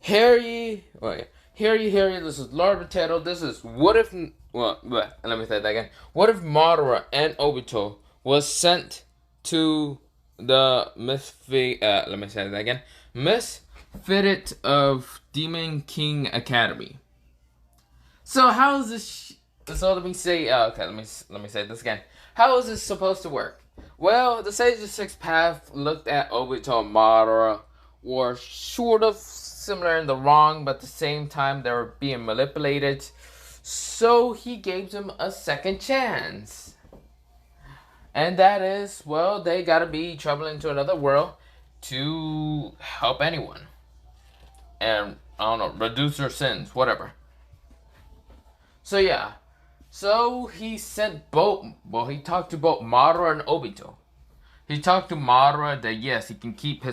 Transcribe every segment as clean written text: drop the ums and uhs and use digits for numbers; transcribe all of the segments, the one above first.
Hear ye, this is Lord Potato. This is what if, well, let me say that again. What if Madara and Obito was sent to the misfit, let me say that again. Misfitted of Demon King Academy. So how is this, so let me say, okay, let me say this again. How is this supposed to work? Well, the Sage of Six Path looked at Obito and Madara were sort of similar in the wrong, but at the same time they were being manipulated. So he gave them a second chance. And that is, well, they gotta be traveling to another world to help anyone. And, I don't know, reduce their sins, whatever. So yeah. So he sent both, well, he talked to both Madara and Obito. He talked to Madara that yes, he can keep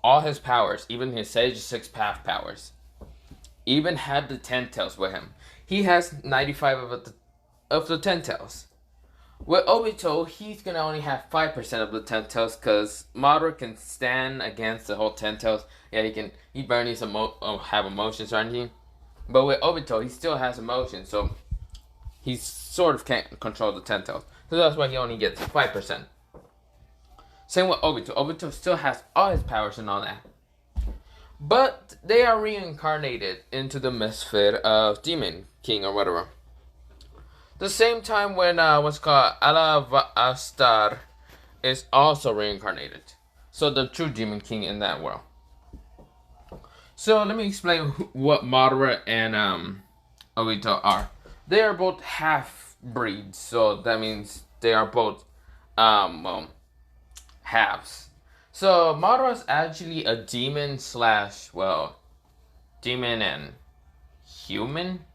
all his powers, even his Sage 6 Path powers. Even had the 10 tails with him. He has 95 of the 10 tails. With Obito, he's gonna only have 5% of the 10 tails because Madara can stand against the whole 10 tails. Yeah, he barely needs to have emotions or anything. But with Obito, he still has emotions, so he sort of can't control the 10 tails. So that's why he only gets 5%. Same with Obito. Obito still has all his powers and all that. But they are reincarnated into the misfit of Demon King or whatever. The same time when what's called Alavastar is also reincarnated. So the true Demon King in that world. So let me explain what Madara and Obito are. They are both half breeds, so that means they are both halves. So Madara is actually a demon slash, well, demon and human.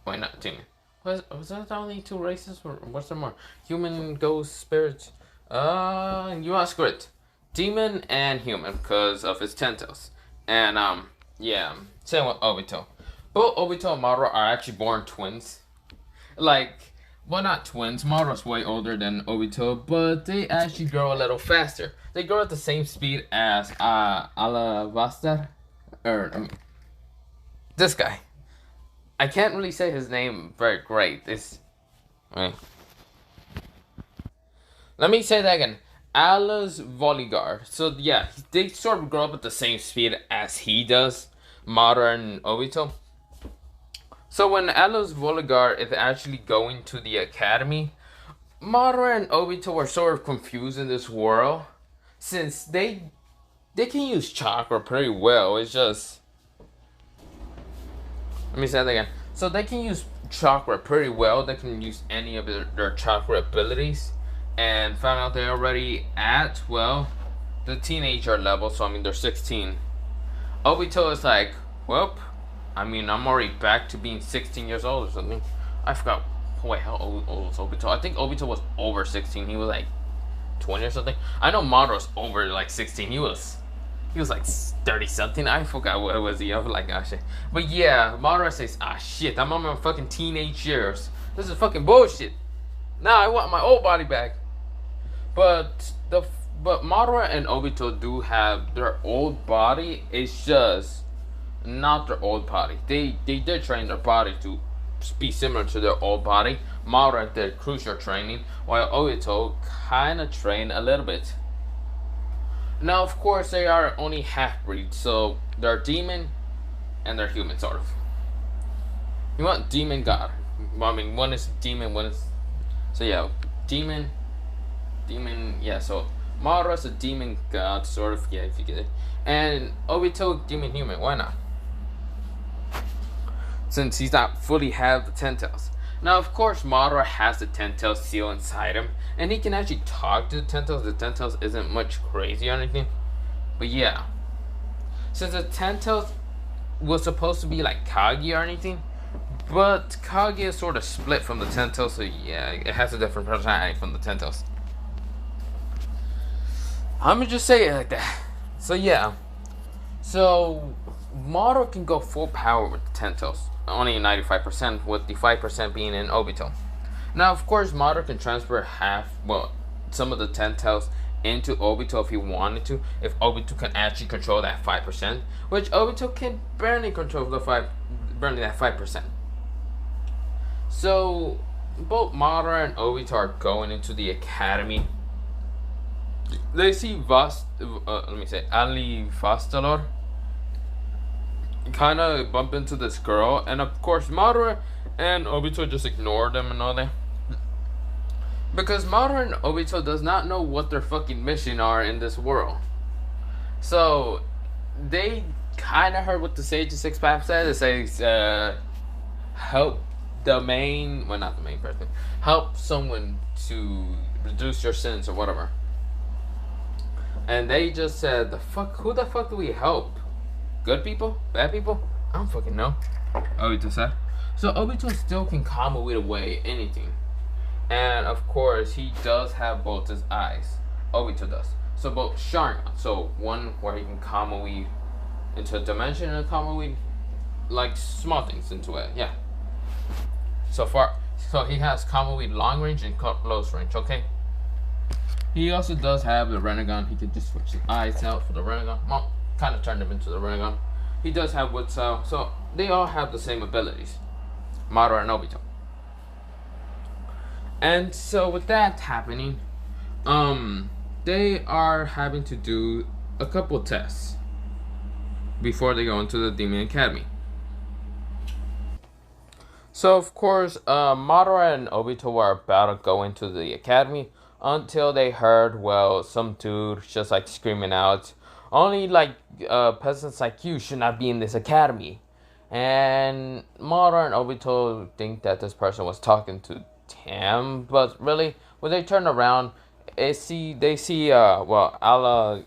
Why not demon? Was that the only two races, or what's there more? Human, ghost, spirit. You ask it. Demon and human because of his tentacles. And yeah, same with Obito. Both Obito and Madara are actually born twins. Like, well, not twins. Madara's way older than Obito, but they actually grow a little faster. They grow at the same speed as Alavastar, or this guy. I can't really say his name very great. Wait. Let me say that again. Allah's Voligar. So yeah, they sort of grow up at the same speed as he does, Madara and Obito. So when Allah's Voligar is actually going to the academy, Madara and Obito are sort of confused in this world, since they can use chakra pretty well. It's just, let me say that again. So they can use chakra pretty well. They can use any of their chakra abilities. And found out they're already at, well, the teenager level. So I mean, they're 16. Obito is like, well, I mean, I'm already back to being 16 years old or something. I forgot. Wait, how old was Obito? I think Obito was over 16. He was like 20 or something. I know Madara's over like 16. He was like 30 something. I forgot what was he. I was like, ah shit. But yeah, Madara says, ah shit, I'm on my fucking teenage years. This is fucking bullshit. Now I want my old body back. But Madara and Obito do have their old body. It's just not their old body. They did train their body to be similar to their old body. Madara did crucial training, while Obito kind of trained a little bit. Now, of course, they are only half-breeds, so they're demon and they're human, sort of. You want demon god. I mean, one is demon, one is... So yeah, demon, yeah, so Madara's a demon god, sort of, yeah, if you get it. And Obito, demon human, why not? Since he's not fully have the 10 tails. Now, of course, Madara has the 10 tails seal inside him, and he can actually talk to the 10 tails. The 10 tails isn't much crazy or anything, but yeah. Since the 10 tails was supposed to be like Kage or anything, but Kage is sort of split from the 10 tails, so yeah, it has a different personality from the 10 tails. I'm gonna just say it like that. So yeah, so Madara can go full power with the 10 tails. Only 95%, with the 5% being in Obito. Now, of course, Madara can transfer some of the 10 tails into Obito if he wanted to. If Obito can actually control that 5%, which Obito can barely control barely that 5%. So both Madara and Obito are going into the academy. They see Ali Vastalor kind of bump into this girl, and of course Madara and Obito just ignore them and all that. Because Madara and Obito does not know what their fucking mission are in this world. So they kind of heard what the Sage of Six Paths said. It says, help the main, well, not the main person, help someone to reduce your sins or whatever. And they just said, who the fuck do we help? Good people? Bad people? I don't fucking know. Obito said. So Obito still can calm it away anything. And of course, he does have both his eyes. Obito does. So both Sharingan. So one where he can calm weed into a dimension and calm weed like small things into it. Yeah. So he has calm weed long range and close range. Okay. He also does have the Renegon. He could just switch his eyes out for the Renegon. Well, kind of turned him into the Renegon. He does have Wood Cell. So they all have the same abilities. Madara and Obito. And so with that happening, they are having to do a couple tests before they go into the Demon Academy. So of course, Madara and Obito were about to go into the academy until they heard, well, some dude just like screaming out, only like peasants like you should not be in this academy. And Madara and Obito think that this person was talking to him, but really, when they turn around, they see Allah's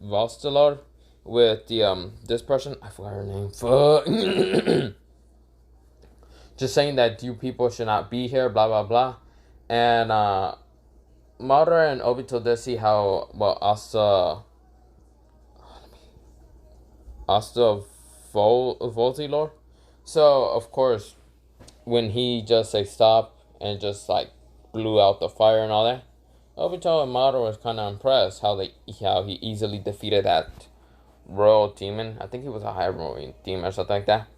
Vostalor with the this person, I forgot her name. Fuck. Just saying that you people should not be here, blah blah blah. And Madara and Obito did see how Asta Voltilor. So of course, when he just like stopped and just like blew out the fire and all that, Obito and Madara was kind of impressed how he easily defeated that royal demon. I think he was a high royal demon or something like that.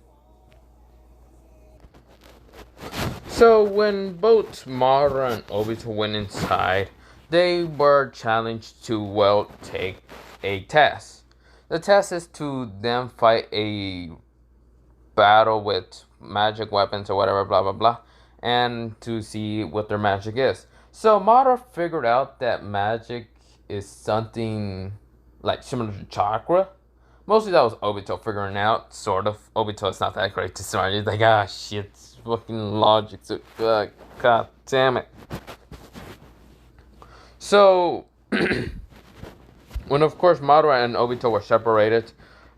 So when both Madara and Obito went inside, they were challenged to take a test. The test is to them fight a battle with magic weapons or whatever, blah blah blah, and to see what their magic is. So Madara figured out that magic is something like similar to chakra. Mostly that was Obito figuring out, sort of. Obito is not that great to start. He's like, shit, it's fucking logic. So, god damn it. So, when of course Madara and Obito were separated,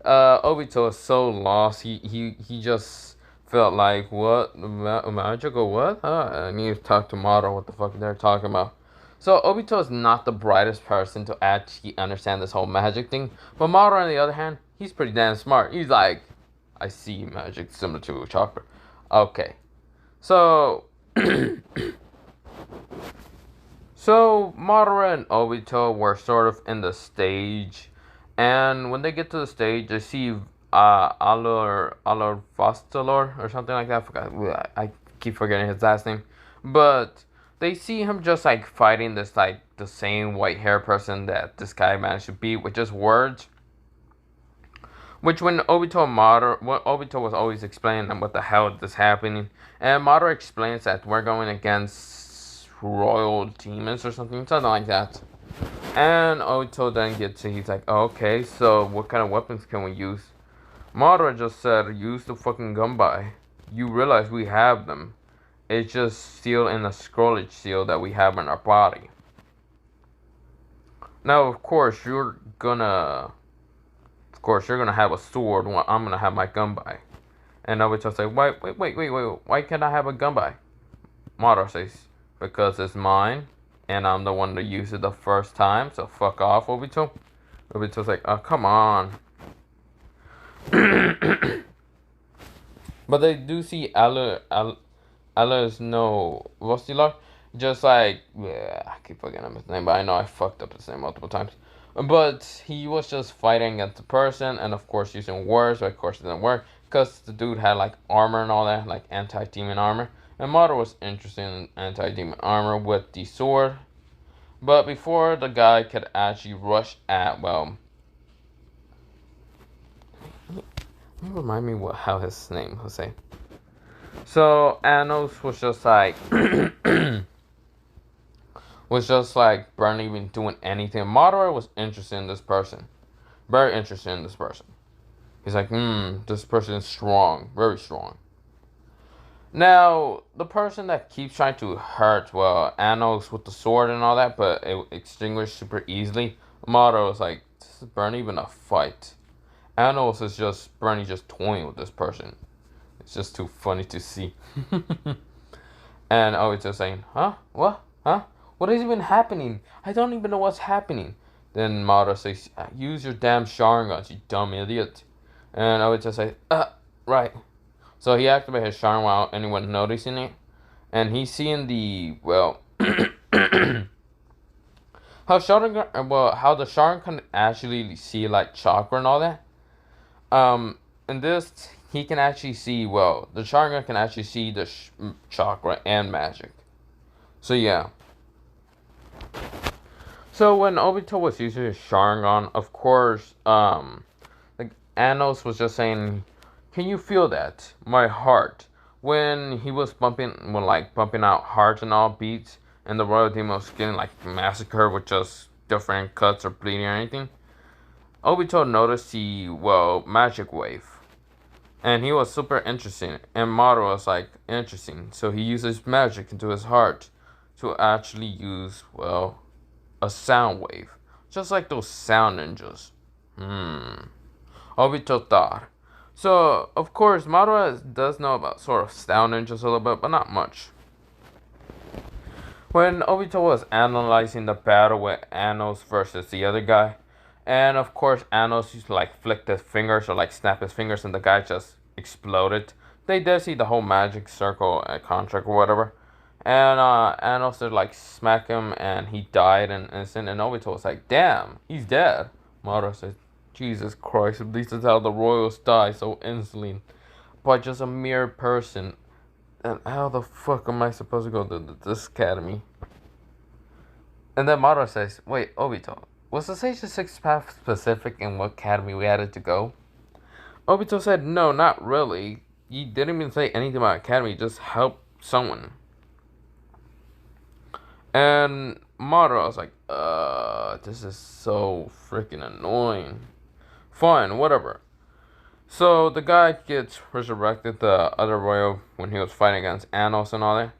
Obito is so lost. He just felt like, what? Magic or what? I need to talk to Madara what the fuck they're talking about. So Obito is not the brightest person to actually understand this whole magic thing. But Madara, on the other hand, he's pretty damn smart. He's like, I see magic similar to chakra. Okay. So, so Madara and Obito were sort of in the stage. And when they get to the stage, they see Alor Vastalor or something like that. I forgot. I keep forgetting his last name. But they see him just like fighting this like the same white hair person that this guy managed to beat with just words. Which when Obito was always explaining what the hell is happening, and Madara explains that we're going against royal demons or something like that. And Obito then he's like, okay, so what kind of weapons can we use? Madara just said, use the fucking gunbai. You realize we have them. It's just sealed in a scrollage seal that we have in our body. Now, of course, you're gonna have a sword while I'm gonna have my gunbai. And Obito says, wait, why can't I have a gunbai? Madara says, because it's mine, and I'm the one to use it the first time, so fuck off, Obito. Obito's like, oh, come on. But they do see Allah's no Vostilar. Just like, yeah, I keep forgetting his name, but I know I fucked up his name multiple times. But he was just fighting against the person, and of course using words, but of course it didn't work because the dude had like armor and all that, like anti-demon armor. And Madara was interested in anti-demon armor with the sword. But before the guy could actually rush at, well, remind me how his name was say. So Anos was just like barely even doing anything. Madara was interested in this person. Very interested in this person. He's like, this person is strong. Very strong. Now, the person that keeps trying to hurt, well, Anos with the sword and all that, but it extinguished super easily. Madara was like, this is barely even a fight. Anos is just barely just toying with this person. It's just too funny to see. And always just saying, huh? What? Huh? What is even happening? I don't even know what's happening. Then Madara says, use your damn Sharingan, you dumb idiot. And I would just say, right. So he activated his Sharingan without anyone noticing it. And he's seeing the, well, how the Sharingan can actually see like chakra and all that. In this, he can actually see, well, the Sharingan can actually see the chakra and magic. So yeah. So when Obito was using his Sharingan, of course, like Anos was just saying, "Can you feel that? My heart." When he was bumping out hearts and all beats, and the Royal Demon was getting like massacred with just different cuts or bleeding or anything, Obito noticed the magic wave, and he was super interested. And Madara was like interesting, so he uses magic into his heart to actually use a sound wave, just like those sound ninjas. Obito thought. So, of course, Madara does know about sort of sound ninjas a little bit, but not much. When Obito was analyzing the battle with Anos versus the other guy, and of course Anos used to like flick his fingers or like snap his fingers and the guy just exploded. They did see the whole magic circle contract or whatever. And Anos did like smack him and he died in an instant, and Obito was like, damn, he's dead. Madara said, Jesus Christ, at least that's how the royals die so instantly by just a mere person. And how the fuck am I supposed to go to this academy? And then Madara says, wait, Obito, was the Sage 6 Path specific in what academy we had to go? Obito said, no, not really. He didn't even say anything about academy, just help someone. And Madara was like, this is so freaking annoying. Fine, whatever. So the guy gets resurrected, the other royal, when he was fighting against Anos and all that.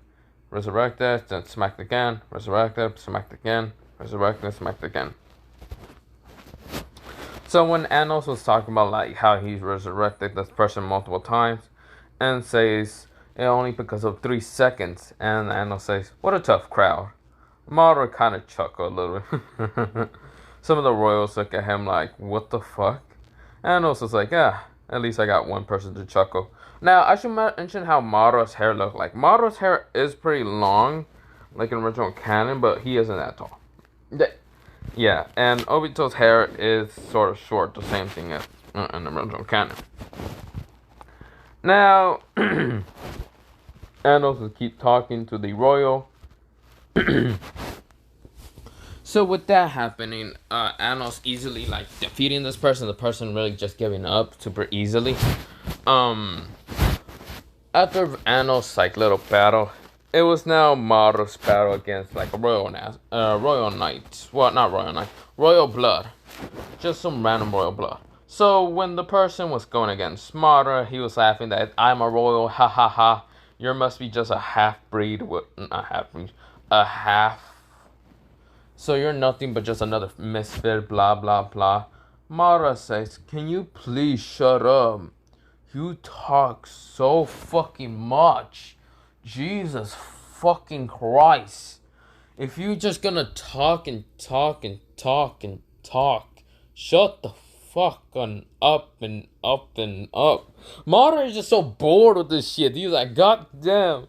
Resurrected, then smacked again, resurrected, smacked again, resurrected, smacked again. So when Anos was talking about like how he's resurrected this person multiple times, and says it only because of 3 seconds, and Anos says, what a tough crowd. Madara kind of chuckled a little bit. Some of the royals look at him like, what the fuck? Anos was like, at least I got one person to chuckle. Now, I should mention how Madara's hair looked like. Madara's hair is pretty long, like in original canon, but he isn't that tall. Yeah, and Obito's hair is sort of short, the same thing as in the original canon. Now, Anos will keep talking to the royal. So with that happening, Anos easily like defeating this person, the person really just giving up super easily. After Anos' like little battle, it was now Madara's battle against like a royal knight. Well, not royal knight, royal blood, just some random royal blood. So when the person was going against Madara, he was laughing that I'm a royal, ha ha ha. You must be just a half breed with a half. So you're nothing but just another misfit, blah blah blah. Madara says, can you please shut up? You talk so fucking much. Jesus fucking Christ. If you just gonna talk and talk and talk and talk, shut the fuck on up and up and up. Madara is just so bored with this shit. He's like, God damn.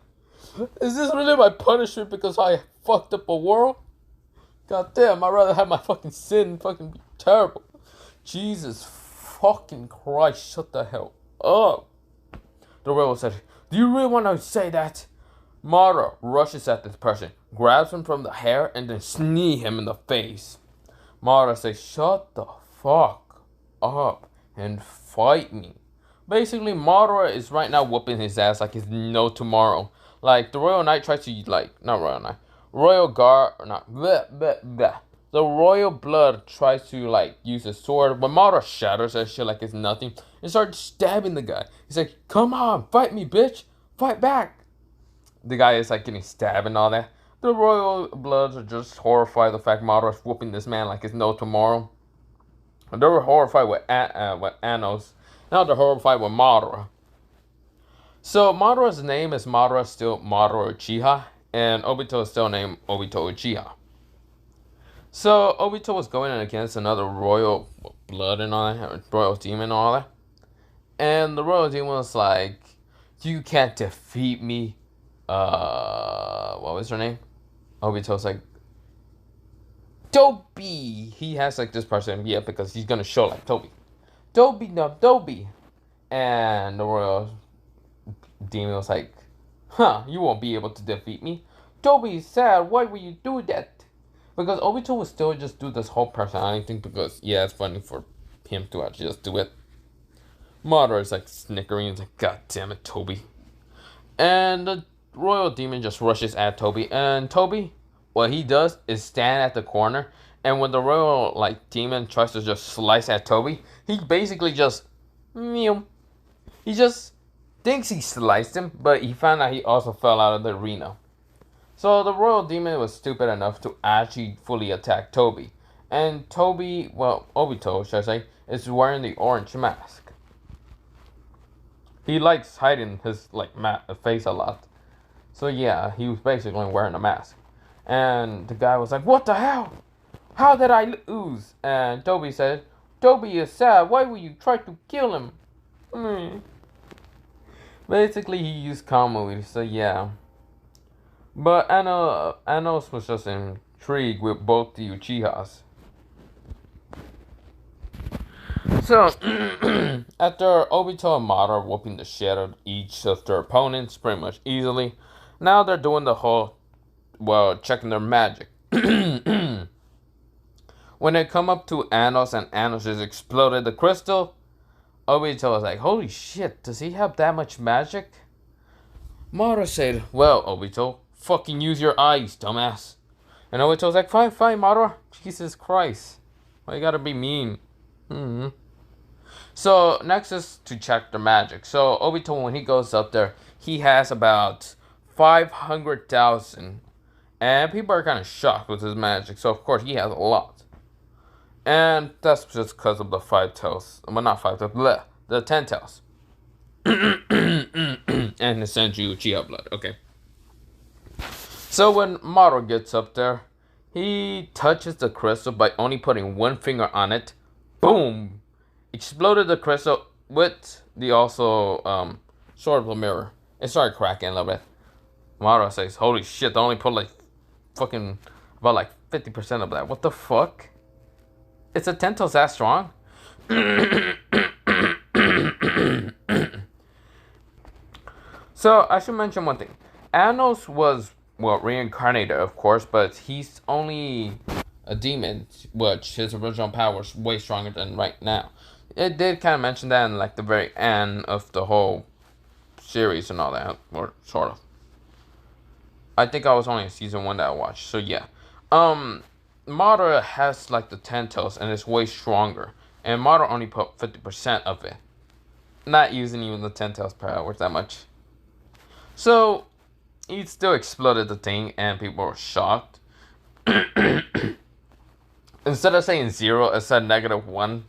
Is this really my punishment because I fucked up a world? God damn, I'd rather have my fucking sin fucking be terrible. Jesus fucking Christ, shut the hell up. The rebel said, do you really want to say that? Madara rushes at this person, grabs him from the hair, and then knee him in the face. Madara says, shut the fuck up and fight me. Basically, Madara is right now whooping his ass like it's no tomorrow. Like, the Royal Knight tries to, like, not Royal Knight, Royal Guard, or not, bleh, bleh, bleh. The Royal Blood tries to, like, use his sword, but Madara shatters that shit like it's nothing and starts stabbing the guy. He's like, come on, fight me, bitch, fight back. The guy is, like, getting stabbed and all that. The Royal Bloods are just horrified the fact Madara's whooping this man like it's no tomorrow. And they were horrified with Anos. Now they're horrified with Madara. So Madara's name is Madara, still Madara Uchiha, and Obito is still named Obito Uchiha. So Obito was going against another Royal Blood and all that, Royal Demon and all that. And the Royal Demon was like, you can't defeat me. What was her name? Obito's like, Dobby. He has like this person, yeah, because he's gonna show like Toby. Dobby, no, Dobby. And the Royal Demon was like, huh, you won't be able to defeat me. Dobby is sad, why would you do that? Because Obito would still just do this whole personality thing because, yeah, it's funny for him to actually just do it. Madara is like snickering, he's like, god damn it, Toby. And the Royal Demon just rushes at Toby, and Toby, what he does is stand at the corner, and when the Royal like Demon tries to just slice at Toby, he basically just meow. He just thinks he sliced him, but he found out he also fell out of the arena. So the Royal Demon was stupid enough to actually fully attack Toby. And Toby, well, Obito, should I say, is wearing the orange mask. He likes hiding his like face a lot. So yeah, he was basically wearing a mask. And the guy was like, what the hell? How did I lose? And Toby said, Toby is sad. Why would you try to kill him? Basically, he used comedy, so yeah. But Anos was just intrigued with both the Uchihas. So, after Obito and Madara whooping the shit out of each of their opponents pretty much easily, now they're doing the whole, well, checking their magic. When they come up to Anos and Anos just exploded the crystal, Obito was like, holy shit, does he have that much magic? Madara said, well, Obito, fucking use your eyes, dumbass. And Obito was like, fine, Madara. Jesus Christ. Why you gotta be mean? So, next is to check the magic. So, Obito, when he goes up there, he has about 500,000. And people are kind of shocked with his magic. So, of course, he has a lot. And that's just because of the 5 tails. Well, not 5 tails, bleh, the 10 tails. And the Senju Uchiha blood. Okay. So when Madara gets up there, he touches the crystal by only putting one finger on it. Boom! Exploded the crystal with the also sword of the mirror. It started cracking a little bit. Madara says, holy shit, I only put like fucking about like 50% of that. What the fuck? It's a 10 tails that strong? So, I should mention one thing. Anos was, well, reincarnated, of course, but he's only a demon, which his original power is way stronger than right now. It did kind of mention that in, like, the very end of the whole series and all that, or sort of. I think I was only in season 1 that I watched, so yeah. Madara has, like, the 10 tails, and it's way stronger. And Madara only put 50% of it. Not using even the 10 tails power that much. So, he still exploded the thing, and people were shocked. Instead of saying 0, it said -1.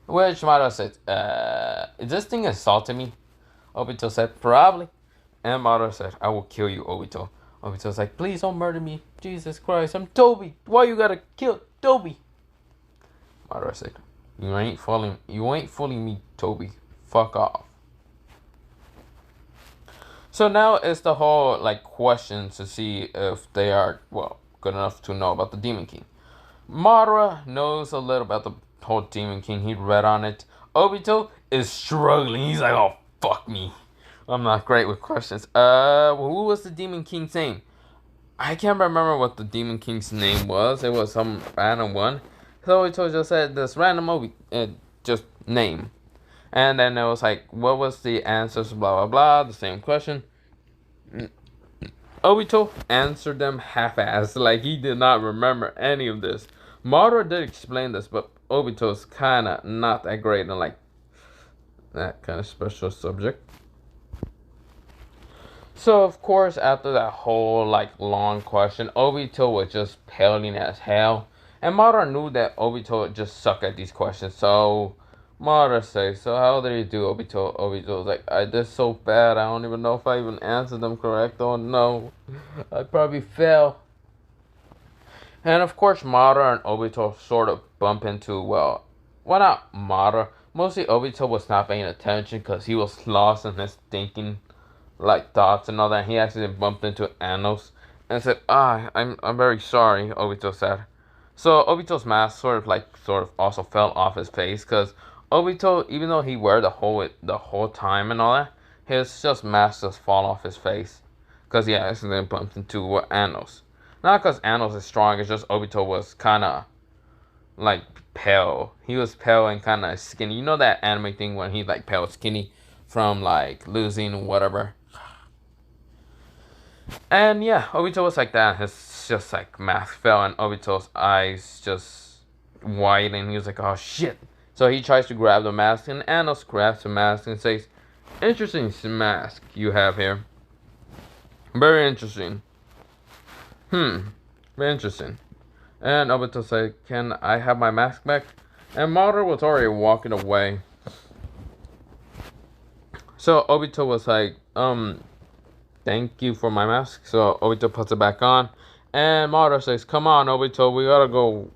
Which Madara said, is this thing assaulting me? Obito said, probably. And Madara said, I will kill you, Obito. Obito's like, please don't murder me. Jesus Christ, I'm Toby. Why you gotta kill Toby? Madara said, you ain't fooling me, Toby. Fuck off. So now it's the whole like question to see if they are well good enough to know about the Demon King. Madara knows a little about the whole Demon King. He read on it. Obito is struggling. He's like, oh fuck me. I'm not great with questions. Who was the Demon King's name? I can't remember what the Demon King's name was. It was some random one. So Obito just said this random just name. And then it was like, what was the answers? Blah blah blah. The same question. Obito answered them half-assed, like he did not remember any of this. Madara did explain this, but Obito's kinda not that great in like that kind of special subject. So of course, after that whole like long question, Obito was just pailing as hell, and Madara knew that Obito would just suck at these questions. So Madara says, "So how did you do, Obito?" Obito was like, "I did so bad. I don't even know if I even answered them correct or no. I probably failed." And of course, Madara and Obito sort of bump into well, not Madara. Mostly Obito was not paying attention because he was lost in his thinking like thoughts and all that. He actually bumped into Anos and said, I'm very sorry," Obito said. So Obito's mask sort of also fell off his face because Obito, even though he wear the whole time and all that, his just mask just fall off his face because he accidentally bumped into Anos. Not because Anos is strong, it's just Obito was kind of like pale. He was pale and kind of skinny. You know that anime thing when he's like pale skinny from like losing whatever. And yeah, Obito was like that. His just like mask fell, and Obito's eyes just widened. He was like, "Oh shit!" So he tries to grab the mask, and Anos grabs the mask and says, "Interesting mask you have here. Very interesting. Very interesting." And Obito said, "Can I have my mask back?" And Madara was already walking away. So Obito was like, "Thank you for my mask." So Obito puts it back on. And Madara says, "Come on, Obito, we gotta go,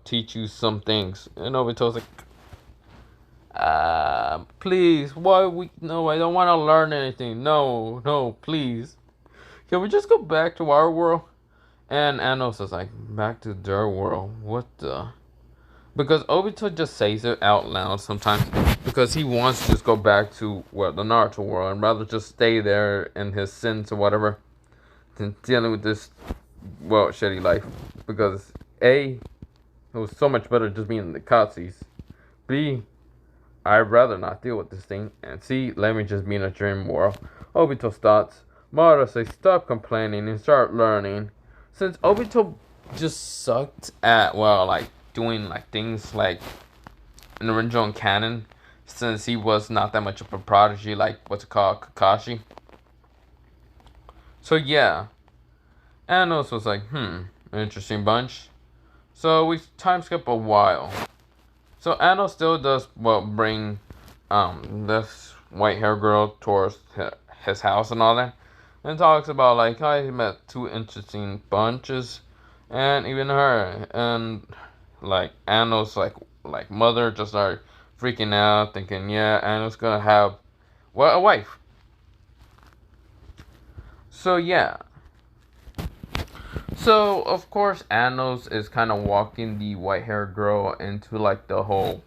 teach you some things." And Obito's like, please, no, I don't want to learn anything. No, no, please. Can we just go back to our world? And Anos is like, back to their world? What the? Because Obito just says it out loud sometimes because he wants to just go back to the Naruto world and rather just stay there in his sins or whatever than dealing with this shitty life. Because A, it was so much better just being in the Katsis. B, I'd rather not deal with this thing. And C, let me just be in a dream world. Obito's thoughts. Madara says stop complaining and start learning. Since Obito just sucked at doing like things like in the original canon, since he was not that much of a prodigy like what's it called, Kakashi. So yeah, Anos was like, interesting bunch. So we time skip a while. So Anos still does bring this white hair girl towards his house and all that, and talks about like how he met two interesting bunches, and even her and like Anos like mother just started freaking out, thinking Anos gonna have a wife. So yeah. So of course Anos is kind of walking the white haired girl into like the whole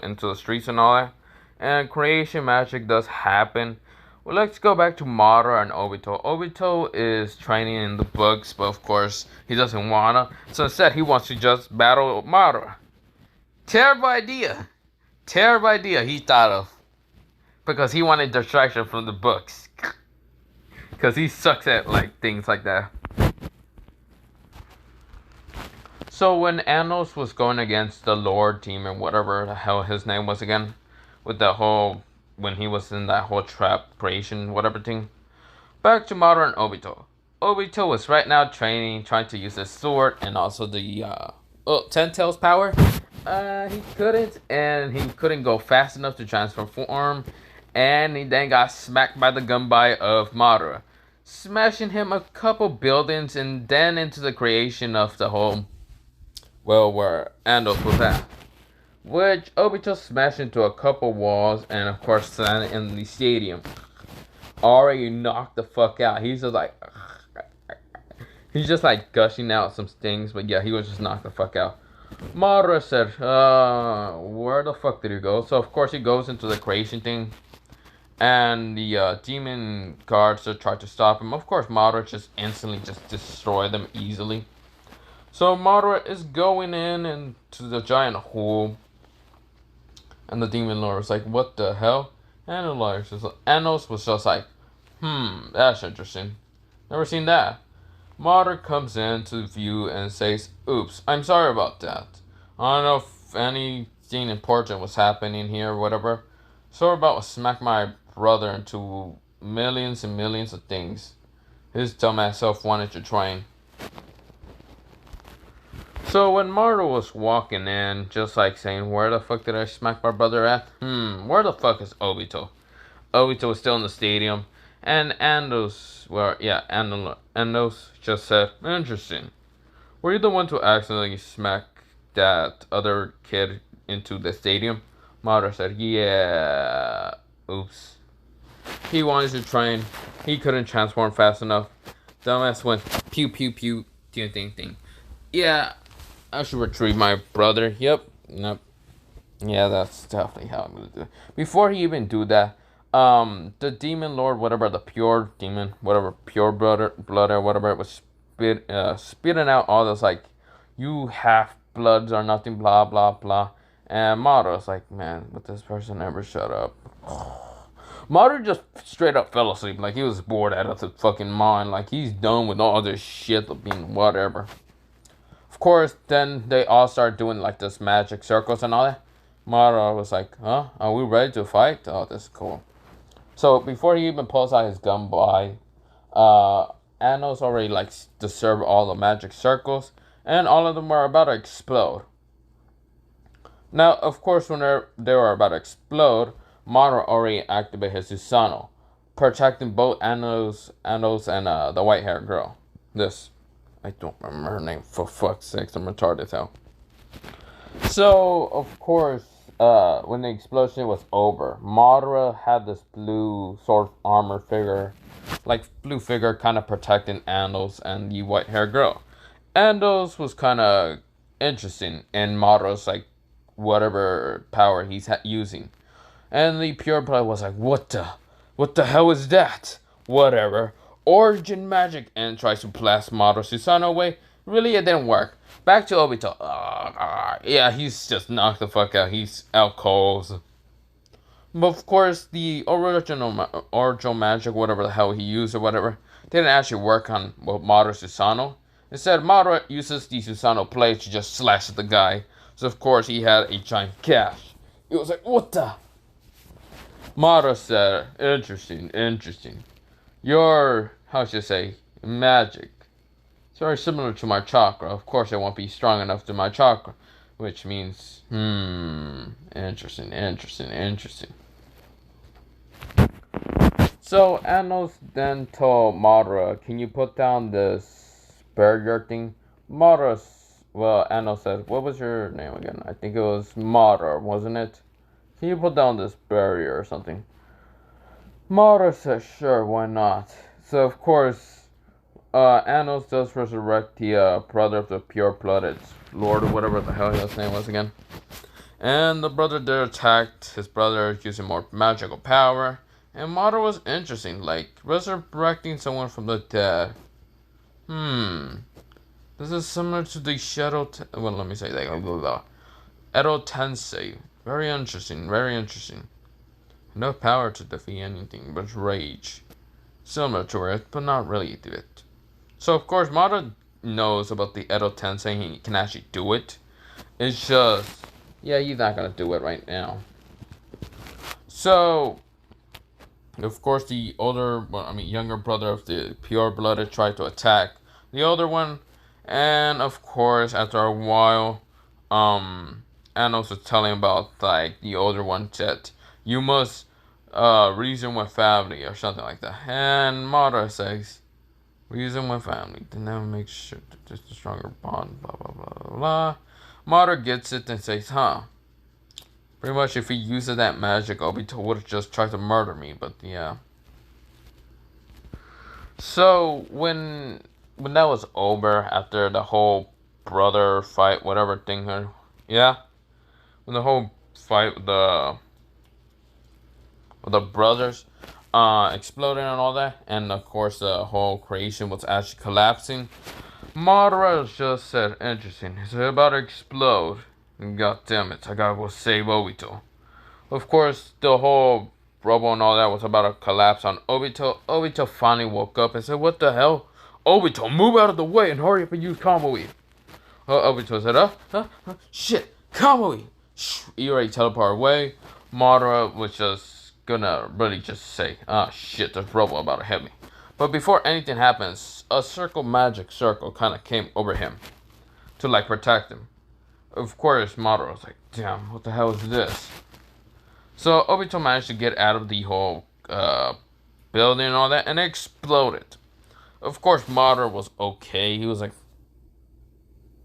into the streets and all that, and creation magic does happen. Well, let's go back to Madara and Obito. Obito is training in the books, but of course he doesn't wanna. So instead, he wants to just battle Madara. Terrible idea. Terrible idea he thought of. Because he wanted distraction from the books. Because he sucks at like things like that. So when Anos was going against the Lord team and whatever the hell his name was again, with the whole when he was in that whole trap creation whatever thing. Back to Madara and Obito. Obito was right now training, trying to use his sword and also the Ten Tails power. He couldn't go fast enough to transform, and he then got smacked by the gunbai of Madara, smashing him a couple buildings and then into the creation of the whole where Anos was at, which Obito smashed into a couple walls and of course landed in the stadium. already knocked the fuck out. He's just like, he's just like gushing out some stings, but yeah, he was just knocked the fuck out. Madara said, where the fuck did he go? So of course he goes into the creation thing, and the demon guards try to stop him. Of course, Madara just instantly just destroy them easily. So Madara is going in into the giant hole, and the demon lord was like, "What the hell?" And Anos was just like, that's interesting. Never seen that." Madara comes into view and says, "Oops, I'm sorry about that. I don't know if anything important was happening here or whatever. Sorry about smack my brother into millions and millions of things. His dumbass self wanted to train." So when Madara was walking in, just like saying, "Where the fuck did I smack my brother at? Where the fuck is Obito?" Obito was still in the stadium, and Andos just said, "Interesting. Were you the one to accidentally smack that other kid into the stadium?" Madara said, "Yeah. Oops. He wanted to train. He couldn't transform fast enough. Dumbass went pew pew pew, ting ting ting. Yeah, I should retrieve my brother. Yep. Nope. Yeah, that's definitely how I'm gonna do it." Before he even do that, the demon lord, whatever, the pure demon, whatever, pure blood or whatever, it was spitting out all this like, "You half bloods are nothing, blah blah blah." And Madara's like, "Man, would this person ever shut up?" Madara just straight up fell asleep, like he was bored out of his fucking mind, like he's done with all this shit of being whatever. Of course, then they all start doing like this magic circles and all that. Madara was like, "Huh? Are we ready to fight? Oh, this is cool." So before he even pulls out his gun by, Anos already like disturbed all the magic circles, and all of them are about to explode. Now, of course, when they were about to explode, Madara already activated his Susanoo, protecting both Anos and the white-haired girl. This, I don't remember her name. For fuck's sake, I'm retarded hell. So, of course, when the explosion was over, Madara had this blue sort of armor figure, like blue figure, kind of protecting Andos and the white haired girl. Andos was kind of interesting in Madara's, like, whatever power he's using. And the pure blood was like, what the hell is that? Whatever. Origin magic, and tries to blast Madara Susanoo away. Really, it didn't work. Back to Obito. Yeah, he's just knocked the fuck out. He's out cold. But of course, the original magic, whatever the hell he used or whatever, didn't actually work on Madara Susanoo. Instead, Madara uses the Susanoo blade to just slash at the guy. So of course, he had a giant gash. It was like, what the? Madara said, interesting. Your, how should I say, magic. It's very similar to my chakra. Of course, it won't be strong enough to my chakra. Which means, interesting. So, Anos then told Madara, "Can you put down this barrier thing?" Anos said, "What was your name again?" I think it was Madara, wasn't it? "Can you put down this barrier or something?" Madara said, "Sure, why not?" So, of course, Anos does resurrect the brother of the pure-blooded lord, or whatever the hell his name was again. And the brother there attacked his brother using more magical power. And Madara was interesting, like resurrecting someone from the dead. This is similar to the Shadow. Well, let me say that. Edo Tensei. Very interesting. Enough power to defeat anything but rage. Similar to it, but not really to it. So, of course, Madara knows about the Edo Tensei. He can actually do it. It's just, yeah, he's not gonna do it right now. So, of course, the younger brother of the pure-blooded tried to attack the older one. And, of course, after a while, Anos was telling about, like, the older one said, "You must reason with family," or something like that. And Madara says, "Reason with family. Then that makes sure that there's a stronger bond, blah, blah, blah, blah." Madara gets it and says, pretty much if he uses that magic, Obito would have just tried to murder me, but yeah. So when that was over, after the whole brother fight, whatever thing, yeah, when the whole fight with the brothers exploding and all that, and of course the whole creation was actually collapsing. Madara just said, interesting, it's about to explode. God damn it, I gotta go save Obito. Of course, the whole rubble and all that was about to collapse on Obito. Obito finally woke up and said, what the hell? Obito, move out of the way and hurry up and use Kamui. Obito said, shit, Kamui. He already teleported away. Madara was just gonna really just say, shit, there's rubble about to hit me. But before anything happens, a magic circle kind of came over him to like protect him. Of course, Madara was like, damn, what the hell is this? So Obito managed to get out of the whole building and all that, and it exploded. Of course, Madara was okay. He was like,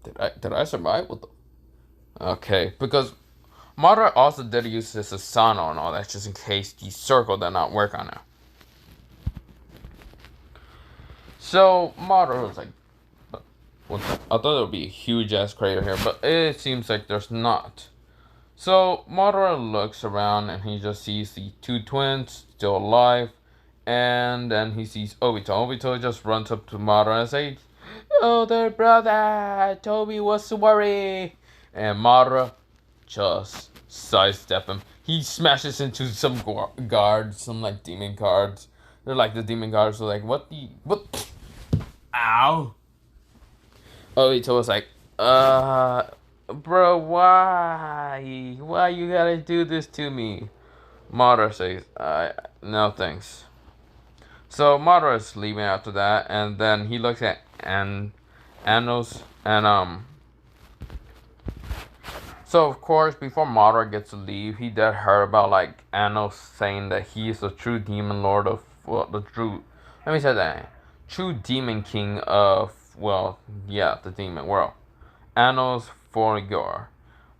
did I survive? What the? Okay, because Madara also did use his Asano and all that, just in case the circle did not work on it. So Madara was like, I thought there would be a huge ass crater here, but it seems like there's not. So Madara looks around and he just sees the two twins still alive, and then he sees Obito. Obito just runs up to Madara and says, "Oh, there, brother, Toby was worried." And Madara just sidestep him. He smashes into some guards, some like demon guards. They're like the demon guards are like, what? Ow. Obito was like, bro, why? Why you gotta do this to me? Madara says, no thanks. So Madara is leaving after that, and then he looks at Anos, and so of course, before Madara gets to leave, he did hear about like Anos saying that he is the true demon lord of, well, let me say that, true demon king of, well, yeah, the demon world. Anos Forgor.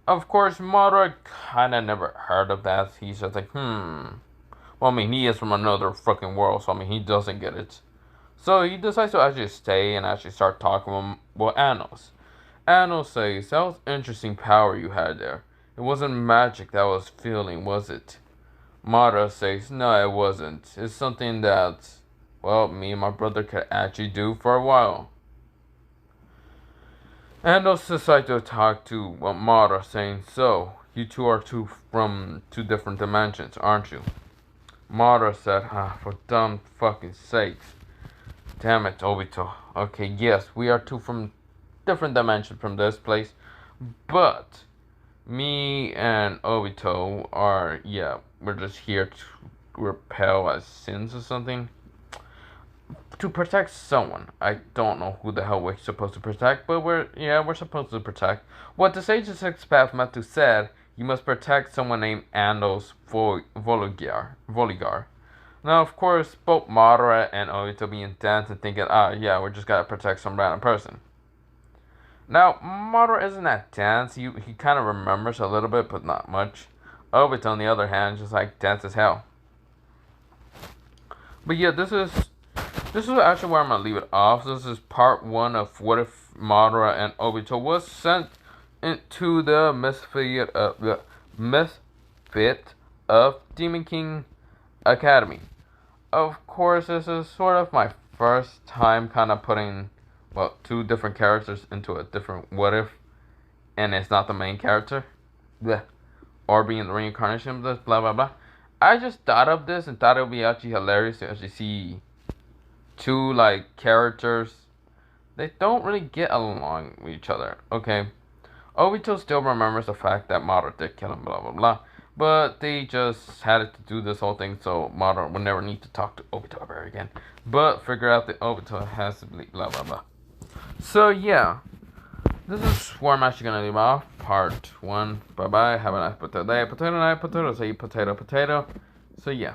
Of course, Madara kinda never heard of that. He's just like, Well, I mean, he is from another fucking world, so I mean, he doesn't get it. So he decides to actually stay and actually start talking with Anos. Anos says, that was interesting power you had there. It wasn't magic that was feeling, was it? Madara says, no, it wasn't. It's something that, well, me and my brother could actually do for a while. Anos decided to talk to Madara, saying, so, you two are from two different dimensions, aren't you? Madara said, for dumb fucking sakes. Damn it, Obito. Okay, yes, we are two from different dimensions from this place, but me and Obito are, yeah, we're just here to repel as sins or something. To protect someone. I don't know who the hell we're supposed to protect, but we're supposed to protect. What the Sage of Six Paths meant to said, you must protect someone named Anos Voligar. Now, of course, both Madara and Obito be intense and thinking, yeah, we just gotta protect some random person. Now, Madara isn't that dense. He kind of remembers a little bit, but not much. Obito, on the other hand, just like dense as hell. But yeah, this is actually where I'm gonna leave it off. This is part 1 of what if Madara and Obito was sent into the misfit of Demon King Academy. Of course, this is sort of my first time kind of putting, well, 2 different characters into a different what if, and it's not the main character, or being the reincarnation of this, blah blah blah. I just thought of this and thought it would be actually hilarious to actually see 2 like characters. They don't really get along with each other. Okay, Obito still remembers the fact that Madara did kill him, blah blah blah. But they just had to do this whole thing so Madara would never need to talk to Obito ever again. But figure out that Obito has to be blah blah blah. So yeah, this is where I'm actually gonna leave off. Part 1. Bye bye. Have a nice potato day. Potato night. Potato. Say potato. Potato. So yeah.